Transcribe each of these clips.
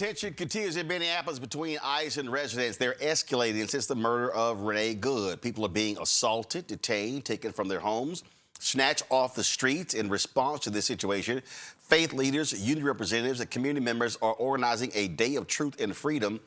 Tension continues in Minneapolis between ICE and residents. They're escalating since the murder of Renee Good. People are being assaulted, detained, taken from their homes, snatched off the streets. In response to this situation, faith leaders, union representatives, and community members are organizing a Day of Truth and Freedom.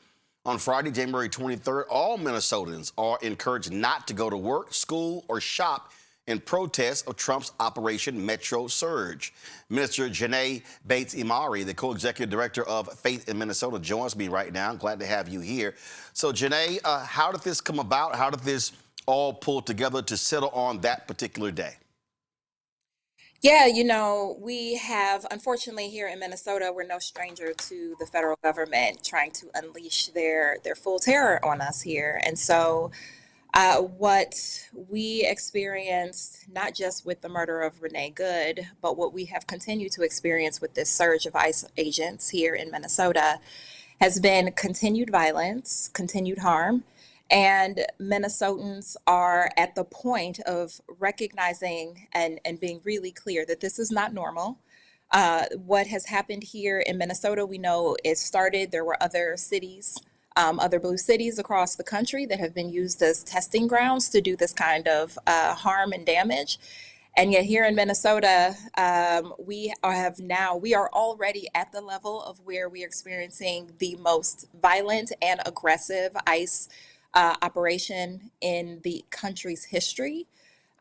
On Friday, January 23rd, all Minnesotans are encouraged not to go to work, school, or shop in protest of Trump's Operation Metro Surge. Minister Janae Bates-Imari, the co-executive director of Faith in Minnesota, joins me right now. I'm glad to have you here. So, Janae, how did this come about? How did this all pull together to settle on that particular day? Yeah, we have, unfortunately, here in Minnesota, we're no stranger to the federal government trying to unleash their full terror on us here. And so what we experienced, not just with the murder of Renee Good, but what we have continued to experience with this surge of ICE agents here in Minnesota has been continued violence, continued harm. And Minnesotans are at the point of recognizing and being really clear that this is not normal. What has happened here in Minnesota, we know it started, there were other cities, other blue cities across the country that have been used as testing grounds to do this kind of harm and damage. And yet here in Minnesota, we are already at the level of where we are experiencing the most violent and aggressive ICE operation in the country's history.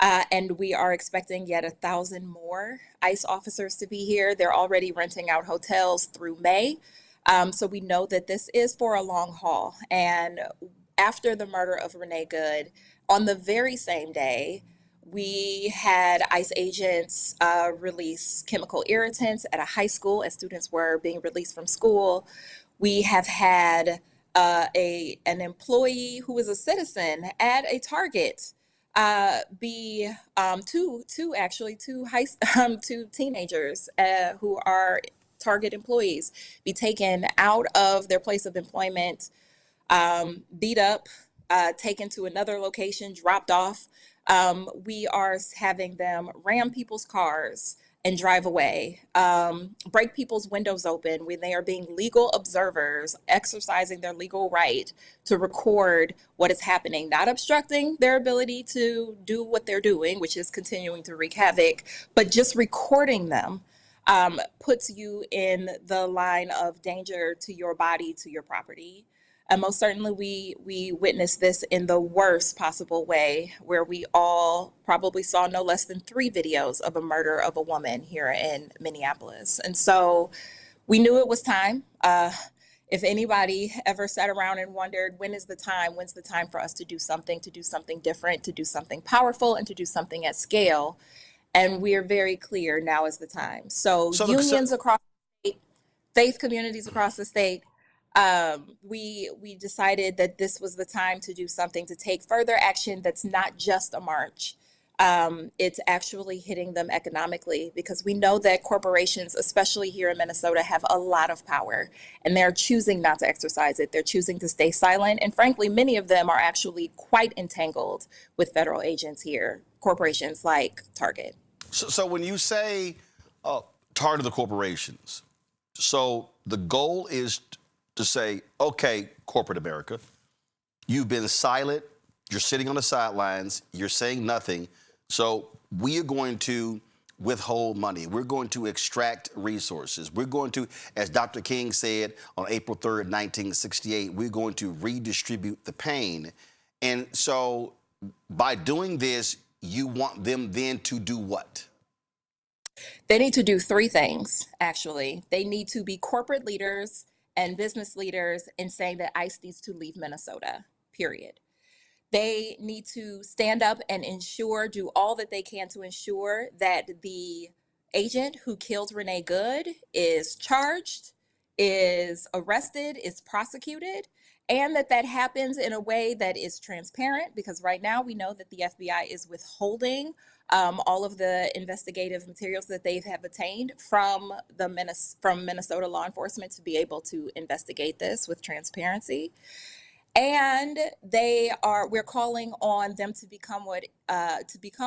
And we are expecting yet 1,000 more ICE officers to be here. They're already renting out hotels through May. So we know that this is for a long haul. And after the murder of Renee Good, on the very same day, we had ICE agents release chemical irritants at a high school as students were being released from school. We have had an employee who is a citizen at a Target be two teenagers who are Target employees be taken out of their place of employment, beat up, taken to another location, dropped off. We are having them ram people's cars and drive away, break people's windows open when they are being legal observers, exercising their legal right to record what is happening, not obstructing their ability to do what they're doing, which is continuing to wreak havoc, but just recording them puts you in the line of danger to your body, to your property. And most certainly we witnessed this in the worst possible way, where we all probably saw no less than 3 videos of a murder of a woman here in Minneapolis. And so we knew it was time. If anybody ever sat around and wondered, when's the time for us to do something different, to do something powerful, and to do something at scale? And we are very clear, now is the time. So unions across the state, faith communities across the state, we decided that this was the time to do something, to take further action that's not just a march. It's actually hitting them economically, because we know that corporations, especially here in Minnesota, have a lot of power, and they're choosing not to exercise it. They're choosing to stay silent. And frankly, many of them are actually quite entangled with federal agents here, corporations like Target. So when you say target the corporations, so the goal is to say, okay, corporate America, you've been silent, you're sitting on the sidelines, you're saying nothing, so we are going to withhold money. We're going to extract resources. We're going to, as Dr. King said on April 3rd, 1968, we're going to redistribute the pain. And so by doing this, you want them then to do what? They need to do 3 things, actually. They need to be corporate leaders and business leaders in saying that ICE needs to leave Minnesota, period. They need to stand up and do all that they can to ensure that the agent who killed Renee Good is charged, is arrested, is prosecuted, and that happens in a way that is transparent, because right now we know that the FBI is withholding all of the investigative materials that they have obtained from Minnesota law enforcement to be able to investigate this with transparency. And we're calling on them to become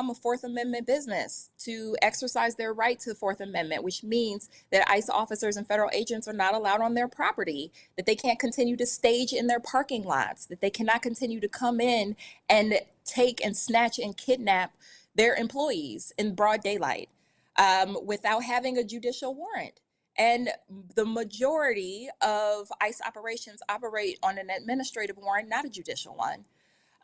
a Fourth Amendment business, to exercise their right to the Fourth Amendment, which means that ICE officers and federal agents are not allowed on their property, that they can't continue to stage in their parking lots, that they cannot continue to come in and take and snatch and kidnap their employees in broad daylight, without having a judicial warrant. And the majority of ICE operations operate on an administrative warrant, not a judicial one.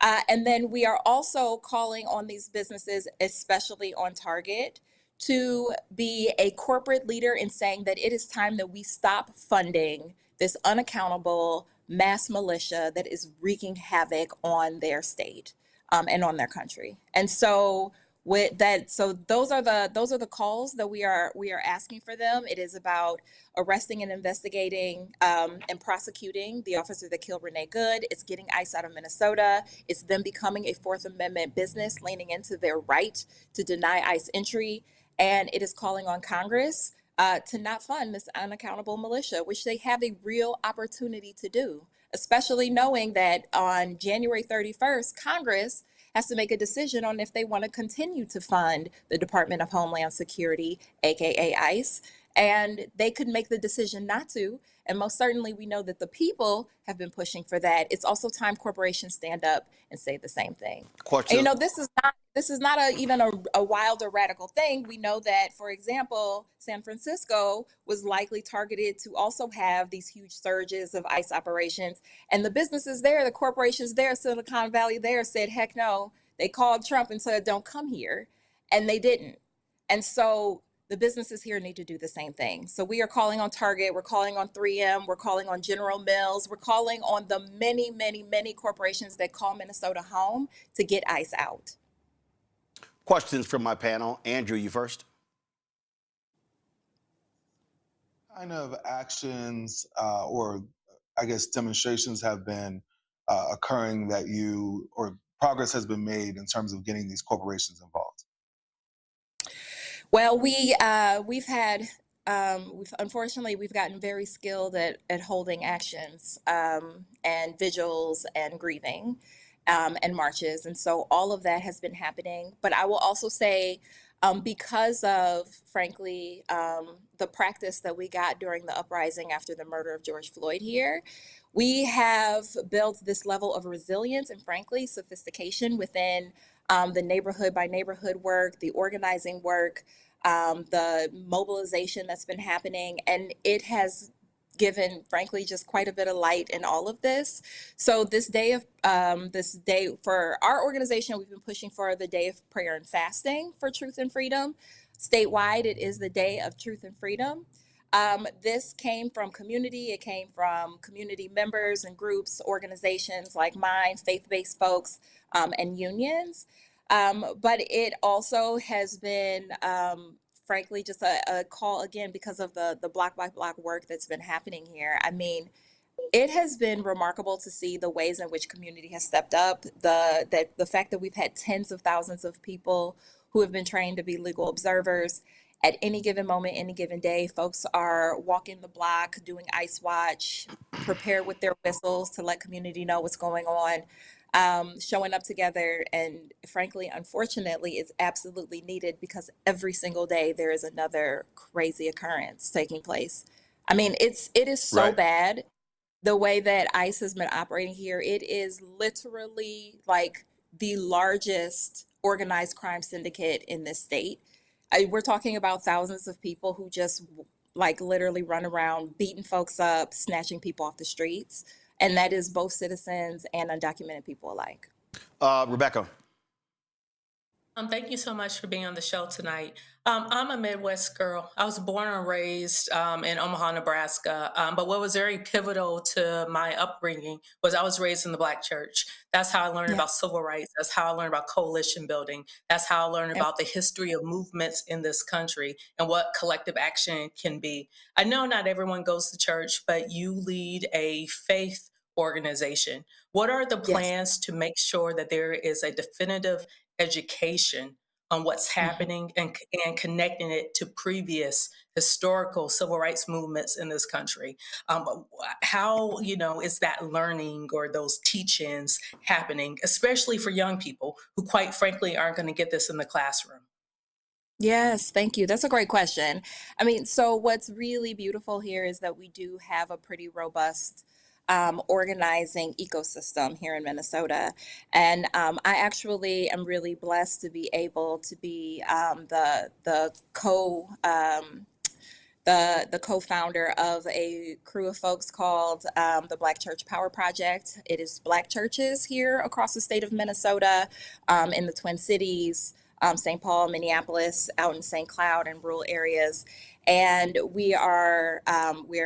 And then we are also calling on these businesses, especially on Target, to be a corporate leader in saying that it is time that we stop funding this unaccountable mass militia that is wreaking havoc on their state, and on their country. And so with that, so those are the calls that we are asking for them. It is about arresting and investigating, and prosecuting the officer that killed Renee Good. It's getting ICE out of Minnesota. It's them becoming a Fourth Amendment business, leaning into their right to deny ICE entry. And it is calling on Congress to not fund this unaccountable militia, which they have a real opportunity to do, especially knowing that on January 31st, Congress has to make a decision on if they want to continue to fund the Department of Homeland Security, aka ICE, and they could make the decision not to. And most certainly we know that the people have been pushing for that. It's also time corporations stand up and say the same thing. And this is not even a wild or radical thing. We know that, for example, San Francisco was likely targeted to also have these huge surges of ICE operations. And the businesses there, the corporations there, Silicon Valley there said, heck no. They called Trump and said, don't come here. And they didn't. And so the businesses here need to do the same thing. So we are calling on Target, we're calling on 3M, we're calling on General Mills, we're calling on the many, many, many corporations that call Minnesota home to get ICE out. Questions from my panel. Andrew, you first. Kind of actions or I guess demonstrations have been occurring that or progress has been made in terms of getting these corporations involved? Well, unfortunately, we've gotten very skilled at holding actions, and vigils and grieving, and marches. And so all of that has been happening. But I will also say, because of, frankly, the practice that we got during the uprising after the murder of George Floyd here, we have built this level of resilience and, frankly, sophistication within the neighborhood by neighborhood work, the organizing work, the mobilization that's been happening. And it has given, frankly, just quite a bit of light in all of this. So this day for our organization, we've been pushing for the day of prayer and fasting for truth and freedom. Statewide, it is the day of truth and freedom. This came from community. It came from community members and groups, organizations like mine, faith-based folks, and unions. But it also has been, frankly, just a call again because of the block by block work that's been happening here. I mean, it has been remarkable to see the ways in which community has stepped up, the fact that we've had tens of thousands of people who have been trained to be legal observers. At any given moment, any given day, folks are walking the block, doing ICE watch, prepared with their whistles to let community know what's going on, showing up together. And frankly, unfortunately, it's absolutely needed because every single day there is another crazy occurrence taking place. I mean, it is so Right. bad the way that ICE has been operating here. It is literally like the largest organized crime syndicate in this state. We're talking about thousands of people who just like literally run around beating folks up, snatching people off the streets. And that is both citizens and undocumented people alike. Rebecca. Thank you so much for being on the show tonight. I'm a Midwest girl. I was born and raised in Omaha, Nebraska. But what was very pivotal to my upbringing was I was raised in the Black church. That's how I learned about civil rights. That's how I learned about coalition building. That's how I learned about the history of movements in this country and what collective action can be. I know not everyone goes to church, but you lead a faith organization. What are the plans to make sure that there is a definitive education on what's happening and connecting it to previous historical civil rights movements in this country. How, is that learning or those teach-ins happening, especially for young people who quite frankly aren't going to get this in the classroom? Yes, thank you. That's a great question. I mean, so what's really beautiful here is that we do have a pretty robust organizing ecosystem here in Minnesota. And I actually am really blessed to be able to be the co-founder of a crew of folks called the Black Church Power Project. It is Black churches here across the state of Minnesota, in the Twin Cities, St. Paul, Minneapolis, out in St. Cloud and rural areas. And we are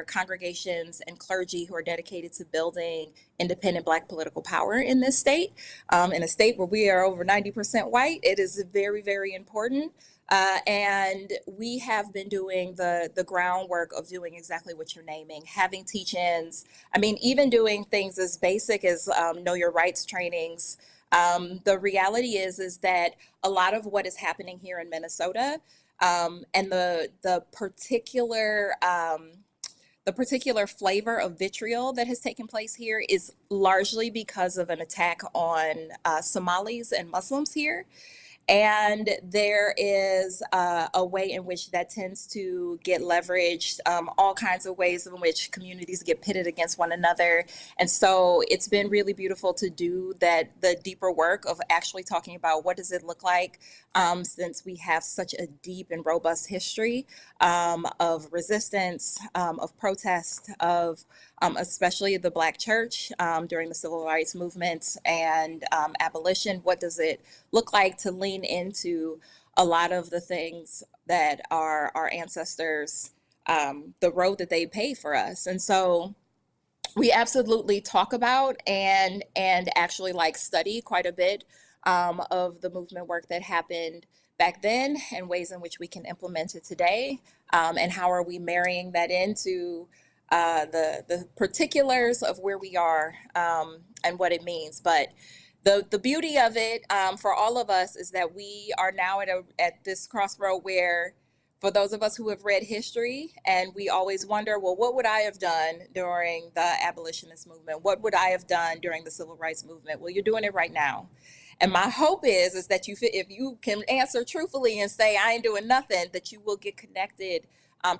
congregations and clergy who are dedicated to building independent Black political power in this state. In a state where we are over 90% white, it is very, very important. And we have been doing the groundwork of doing exactly what you're naming, having teach-ins. I mean, even doing things as basic as know your rights trainings. The reality is that a lot of what is happening here in Minnesota, and the particular flavor of vitriol that has taken place here is largely because of an attack on Somalis and Muslims here. And there is a way in which that tends to get leveraged, all kinds of ways in which communities get pitted against one another. And so it's been really beautiful to do the deeper work of actually talking about what does it look like, since we have such a deep and robust history of resistance, of protest, of especially the Black church during the civil rights movement and abolition. What does it look like to lean into a lot of the things that our ancestors, the road that they paved for us? And so we absolutely talk about and actually study quite a bit of the movement work that happened back then and ways in which we can implement it today, and how are we marrying that into the particulars of where we are, and what it means. But the beauty of it, for all of us, is that we are now at this crossroad where, for those of us who have read history, and we always wonder, well, what would I have done during the abolitionist movement? What would I have done during the civil rights movement? Well, you're doing it right now. And my hope is that if you can answer truthfully and say, I ain't doing nothing, that you will get connected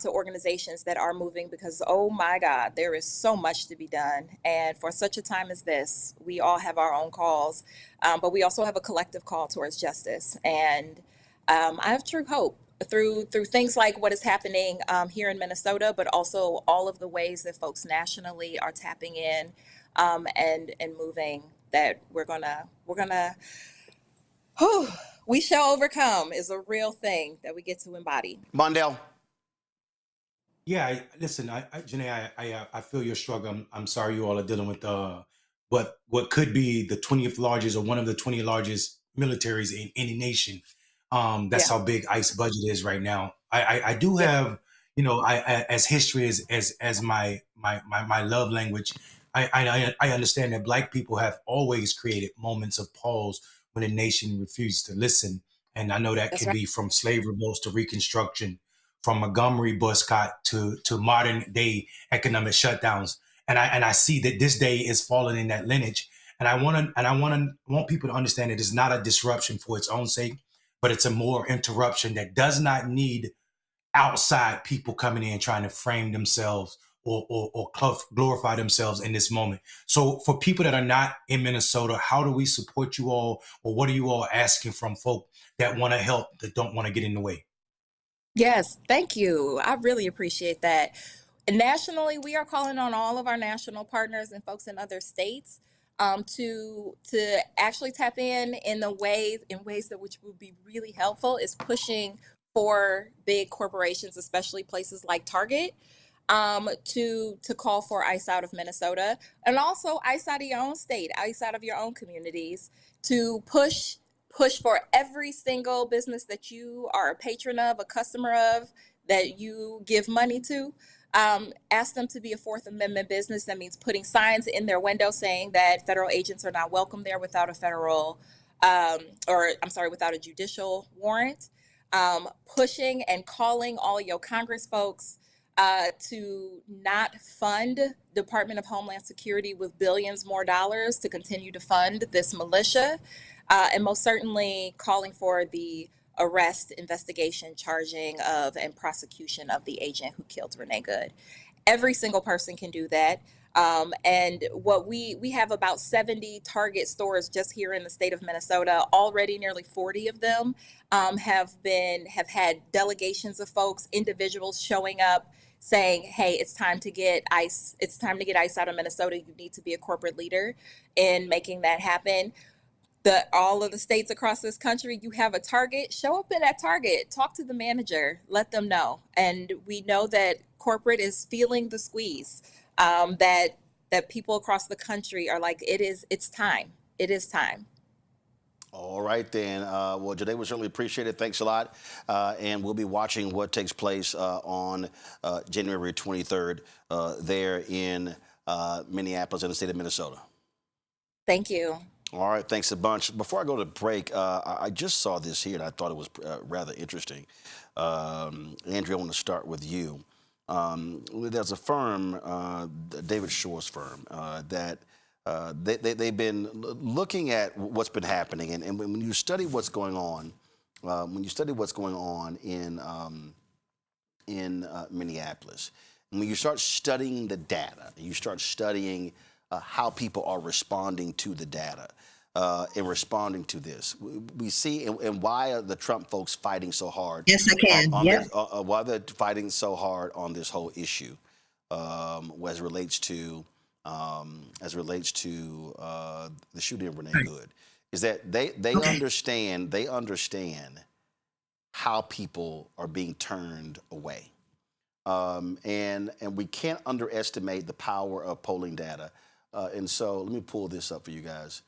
to organizations that are moving, because, oh my God, there is so much to be done. And for such a time as this, we all have our own calls, but we also have a collective call towards justice. And I have true hope through things like what is happening here in Minnesota, but also all of the ways that folks nationally are tapping in and moving, that we shall overcome is a real thing that we get to embody. Mondale. Yeah, listen, Janae, I feel your struggle. I'm sorry you all are dealing with what could be the 20th largest or one of the 20 largest militaries in any nation. That's Yeah. how big ICE budget is right now. I do have, as history as my love language. I understand that Black people have always created moments of pause when a nation refused to listen, and I know that That's can right. be from slave revolts to Reconstruction, from Montgomery boycott to modern day economic shutdowns. And I see that this day is falling in that lineage. And I want people to understand that it's not a disruption for its own sake, but it's a more interruption that does not need outside people coming in trying to frame themselves or glorify themselves in this moment. So for people that are not in Minnesota, how do we support you all, or what are you all asking from folk that want to help, that don't want to get in the way? Yes, thank you. I really appreciate that. Nationally, we are calling on all of our national partners and folks in other states, to actually tap in the ways that which would be really helpful, is pushing for big corporations, especially places like Target, to call for ICE out of Minnesota, and also ICE out of your own state, ICE out of your own communities, to push for every single business that you are a patron of, a customer of, that you give money to. Ask them to be a Fourth Amendment business. That means putting signs in their window saying that federal agents are not welcome there without a federal or I'm sorry, without a judicial warrant, pushing and calling all your Congress folks to not fund Department of Homeland Security with billions more dollars to continue to fund this militia, and most certainly calling for the arrest, investigation, charging of, and prosecution of the agent who killed Renee Good. Every single person can do that. And what we have about 70 Target stores just here in the state of Minnesota. Already nearly 40 of them have had delegations of folks, individuals showing up saying, hey, it's time to get ICE. It's time to get ICE out of Minnesota. You need to be a corporate leader in making that happen. All of the states across this country, you have a Target, show up in that Target, talk to the manager, let them know. And we know that corporate is feeling the squeeze, that people across the country are like, it's time. It is time. All right, then. Well, Janae, we certainly appreciate it. Thanks a lot. And we'll be watching what takes place on January 23rd there in Minneapolis in the state of Minnesota. Thank you. All right, thanks a bunch. Before I go to break, I just saw this here and I thought it was rather interesting. Andrea, I want to start with you. There's a firm, David Shore's firm, that they've been looking at what's been happening, and when you study what's going on, in Minneapolis, and when you start studying the data, you start studying how people are responding to the data and responding to this. We see, and why are the Trump folks fighting so hard? Yes, I can. Why they're fighting so hard on this whole issue as relates to the shooting of Renee Good, is that they understand how people are being turned away, and we can't underestimate the power of polling data. And so let me pull this up for you guys.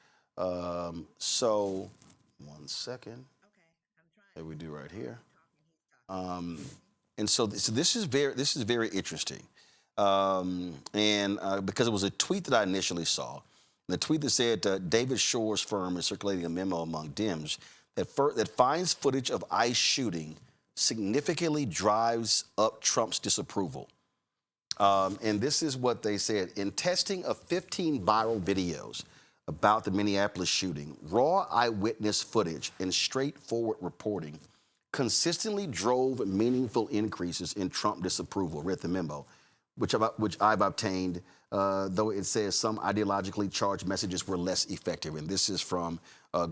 So 1 second. Okay, I'm trying. There we do right here. And so this is very interesting. Because it was a tweet that I initially saw, the tweet that said David Shore's firm is circulating a memo among Dems that finds footage of ICE shooting significantly drives up Trump's disapproval. And this is what they said. In testing of 15 viral videos about the Minneapolis shooting, raw eyewitness footage and straightforward reporting consistently drove meaningful increases in Trump disapproval, read the memo, which I've obtained, though it says some ideologically charged messages were less effective. And this is from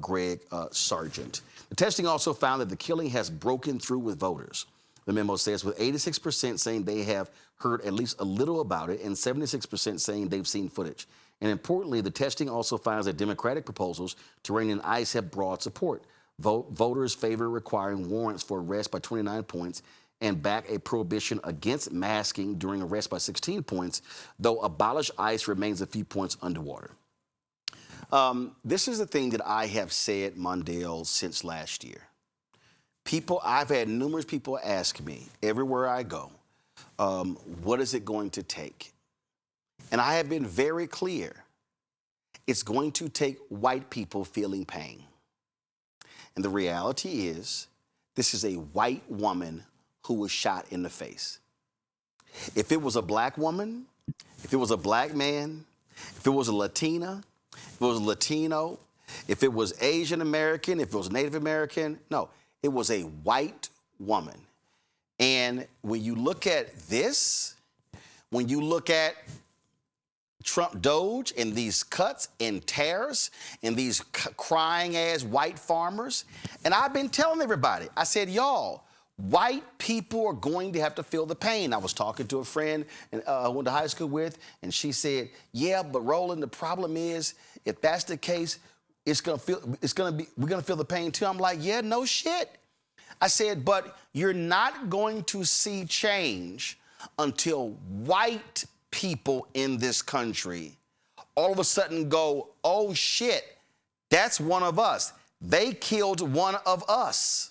Greg Sargent. The testing also found that the killing has broken through with voters. The memo says with 86% saying they have heard at least a little about it and 76% saying they've seen footage. And importantly, the testing also finds that Democratic proposals to rein in ICE have broad support. Voters favor requiring warrants for arrest by 29 points and back a prohibition against masking during arrest by 16 points, though abolish ICE remains a few points underwater. This is the thing that I have said, Mondale, since last year. I've had numerous people ask me everywhere I go, what is it going to take? And I have been very clear. It's going to take white people feeling pain. And the reality is, this is a white woman who was shot in the face. If it was a black woman, if it was a black man, if it was a Latina, if it was a Latino, if it was Asian American, if it was Native American, no, it was a white woman. And when you look at this, when you look at Trump Doge and these cuts and tears and these crying ass white farmers, and I've been telling everybody, I said, y'all, white people are going to have to feel the pain. I was talking to a friend I went to high school with, and she said, yeah, but Roland, the problem is, if that's the case, we're gonna feel the pain too. I'm like, yeah, no shit. I said, but you're not going to see change until white people in this country all of a sudden go, oh shit, that's one of us. They killed one of us.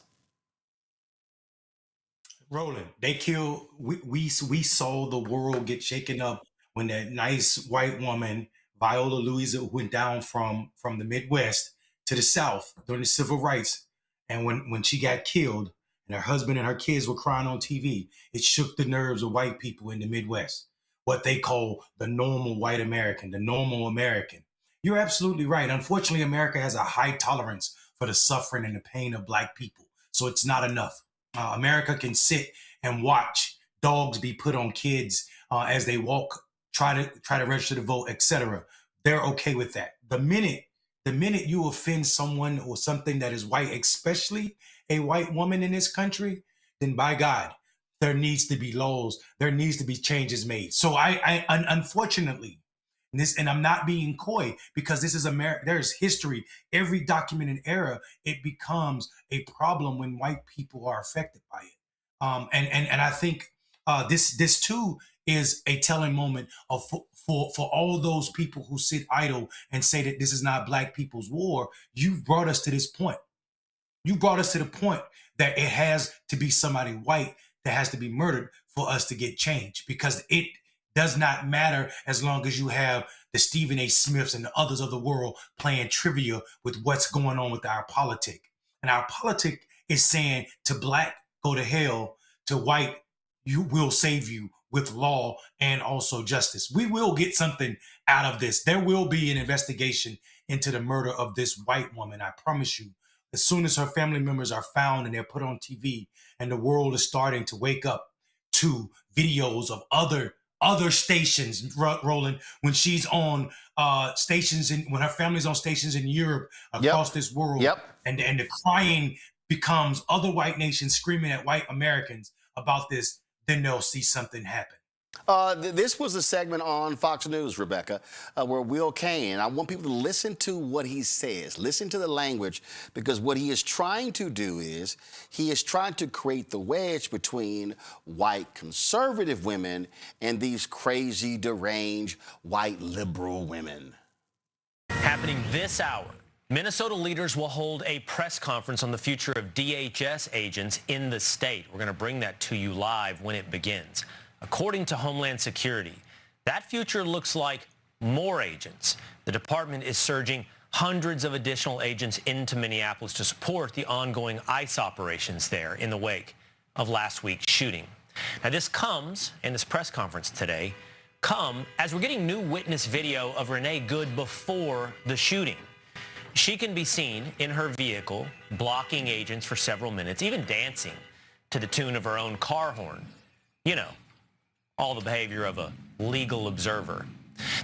Roland, they killed, we saw the world get shaken up when that nice white woman, Viola Louisa, went down from the Midwest to the South during the civil rights. And when she got killed and her husband and her kids were crying on TV, it shook the nerves of white people in the Midwest, what they call the normal white American, the normal American. You're absolutely right. Unfortunately, America has a high tolerance for the suffering and the pain of Black people. So it's not enough. America can sit and watch dogs be put on kids as they walk, try to register to vote, etc. They're okay with that. The minute you offend someone or something that is white, especially a white woman in this country, then by God, there needs to be laws. There needs to be changes made. So I unfortunately, and I'm not being coy because this is America. There's history. Every documented era, it becomes a problem when white people are affected by it. And I think this too is a telling moment of for all those people who sit idle and say that this is not Black people's war. You've brought us to this point. You brought us to the point that it has to be somebody white that has to be murdered for us to get change, because it does not matter as long as you have the Stephen A. Smiths and the others of the world playing trivia with what's going on with our politic. And our politic is saying to Black, go to hell, to white, you will save you with law and also justice. We will get something out of this. There will be an investigation into the murder of this white woman. I promise you, as soon as her family members are found and they're put on TV and the world is starting to wake up to videos of other stations, Roland, when she's on stations, when her family's on stations in Europe, across this world, and the crying becomes other white nations screaming at white Americans about this, then they'll see something happen. This was a segment on Fox News, Rebecca, where Will Kane, I want people to listen to what he says, listen to the language, because what he is trying to do is he is trying to create the wedge between white conservative women and these crazy, deranged, white liberal women. Happening this hour, Minnesota leaders will hold a press conference on the future of DHS agents in the state. We're going to bring that to you live when it begins. According to Homeland Security, that future looks like more agents. The department is surging hundreds of additional agents into Minneapolis to support the ongoing ICE operations there in the wake of last week's shooting. Now, this comes, in this press conference today, as we're getting new witness video of Renee Good before the shooting. She can be seen in her vehicle, blocking agents for several minutes, even dancing to the tune of her own car horn. You know, all the behavior of a legal observer.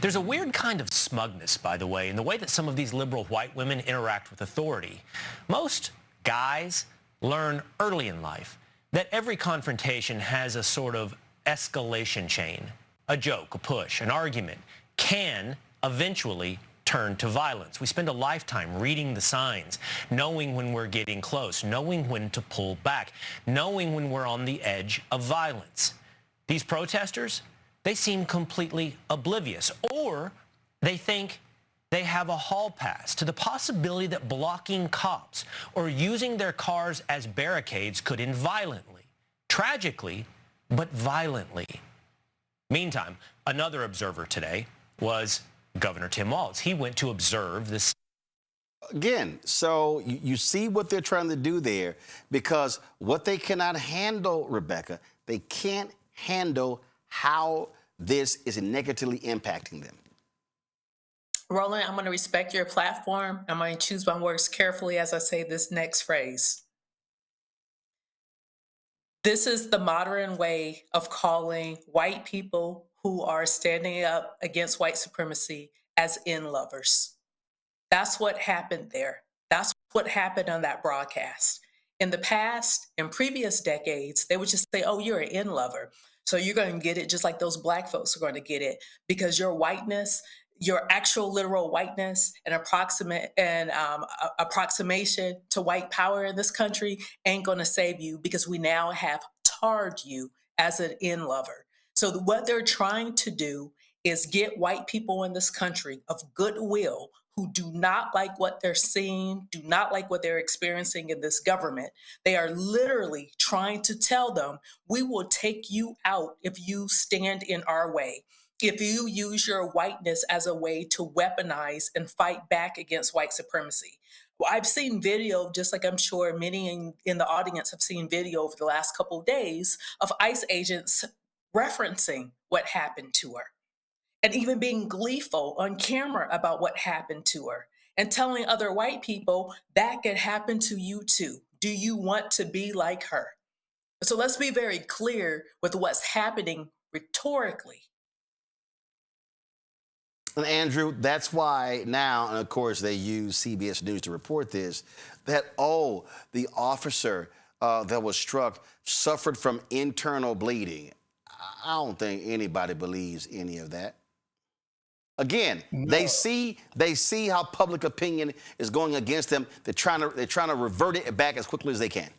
There's a weird kind of smugness, by the way, in the way that some of these liberal white women interact with authority. Most guys learn early in life that every confrontation has a sort of escalation chain. A joke, a push, an argument can eventually turn to violence. We spend a lifetime reading the signs, knowing when we're getting close, knowing when to pull back, knowing when we're on the edge of violence. These protesters, they seem completely oblivious, or they think they have a hall pass to the possibility that blocking cops or using their cars as barricades could end violently. Tragically, but violently. Meantime, another observer today was Governor Tim Walz. He went to observe this. Again, so you see what they're trying to do there, because what they cannot handle, Rebecca, they can't handle how this is negatively impacting them. Roland, I'm going to respect your platform. I'm going to choose my words carefully as I say this next phrase. This is the modern way of calling white people who are standing up against white supremacy as in-lovers. That's what happened there. That's what happened on that broadcast. In the past, in previous decades, they would just say, oh, you're an in-lover. So you're going to get it just like those black folks are going to get it, because your whiteness, your actual literal whiteness and approximation to white power in this country ain't going to save you, because we now have tarred you as an in-lover. So what they're trying to do is get white people in this country of goodwill who do not like what they're seeing, do not like what they're experiencing in this government. They are literally trying to tell them, we will take you out if you stand in our way, if you use your whiteness as a way to weaponize and fight back against white supremacy. I've seen video, just like I'm sure many in the audience have seen video over the last couple of days of ICE agents referencing what happened to her and even being gleeful on camera about what happened to her and telling other white people that could happen to you too. Do you want to be like her? So let's be very clear with what's happening rhetorically. And Andrew, that's why now, and of course they use CBS News to report this, that, the officer that was struck suffered from internal bleeding. I don't think anybody believes any of that. Again, No. they see how public opinion is going against them. They're trying to revert it back as quickly as they can.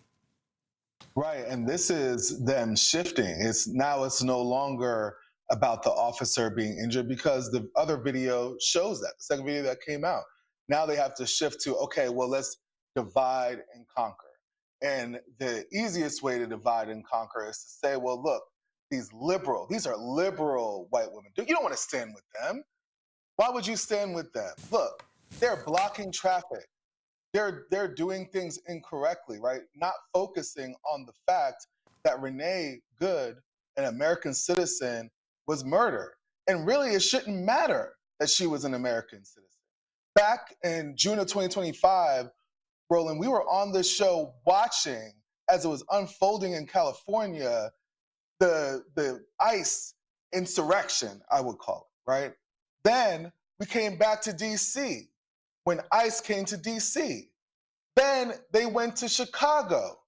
Right, and this is them shifting. It's no longer about the officer being injured because the other video shows that, the second video that came out. Now they have to shift to, okay, well, let's divide and conquer. And the easiest way to divide and conquer is to say, well, look, these are liberal white women. You don't want to stand with them. Why would you stand with them? Look, they're blocking traffic. They're doing things incorrectly, right? Not focusing on the fact that Renee Good, an American citizen, was murdered. And really, it shouldn't matter that she was an American citizen. Back in June of 2025, Roland, we were on this show watching as it was unfolding in California, the ICE insurrection, I would call it, right? Then we came back to DC when ICE came to DC. Then they went to Chicago.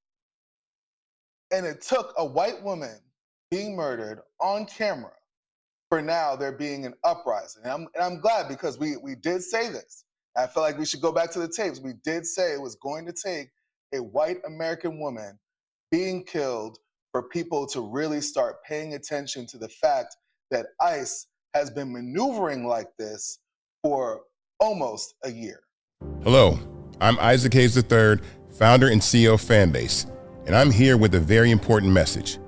And it took a white woman being murdered on camera for now there being an uprising. And I'm glad because we did say this. I feel like we should go back to the tapes. We did say it was going to take a white American woman being killed for people to really start paying attention to the fact that ICE has been maneuvering like this for almost a year. Hello, I'm Isaac Hayes III, founder and CEO of Fanbase, and I'm here with a very important message.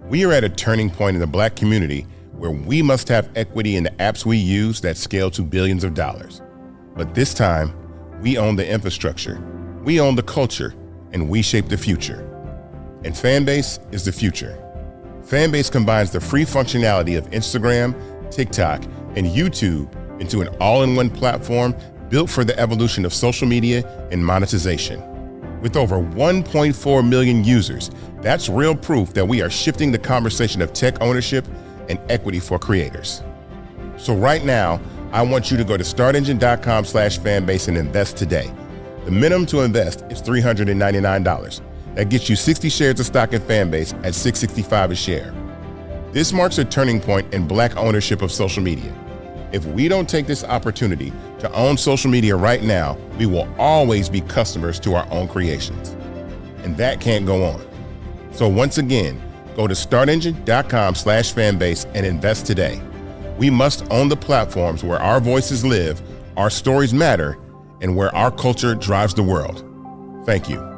We are at a turning point in the Black community where we must have equity in the apps we use that scale to billions of dollars. But this time, we own the infrastructure, we own the culture, and we shape the future. And Fanbase is the future. Fanbase combines the free functionality of Instagram, TikTok, and YouTube into an all-in-one platform built for the evolution of social media and monetization. With over 1.4 million users, that's real proof that we are shifting the conversation of tech ownership and equity for creators. So right now, I want you to go to startengine.com/fanbase and invest today. The minimum to invest is $399. That gets you 60 shares of stock in Fanbase at $665 a share. This marks a turning point in Black ownership of social media. If we don't take this opportunity to own social media right now, we will always be customers to our own creations. And that can't go on. So once again, go to startengine.com/fanbase and invest today. We must own the platforms where our voices live, our stories matter, and where our culture drives the world. Thank you.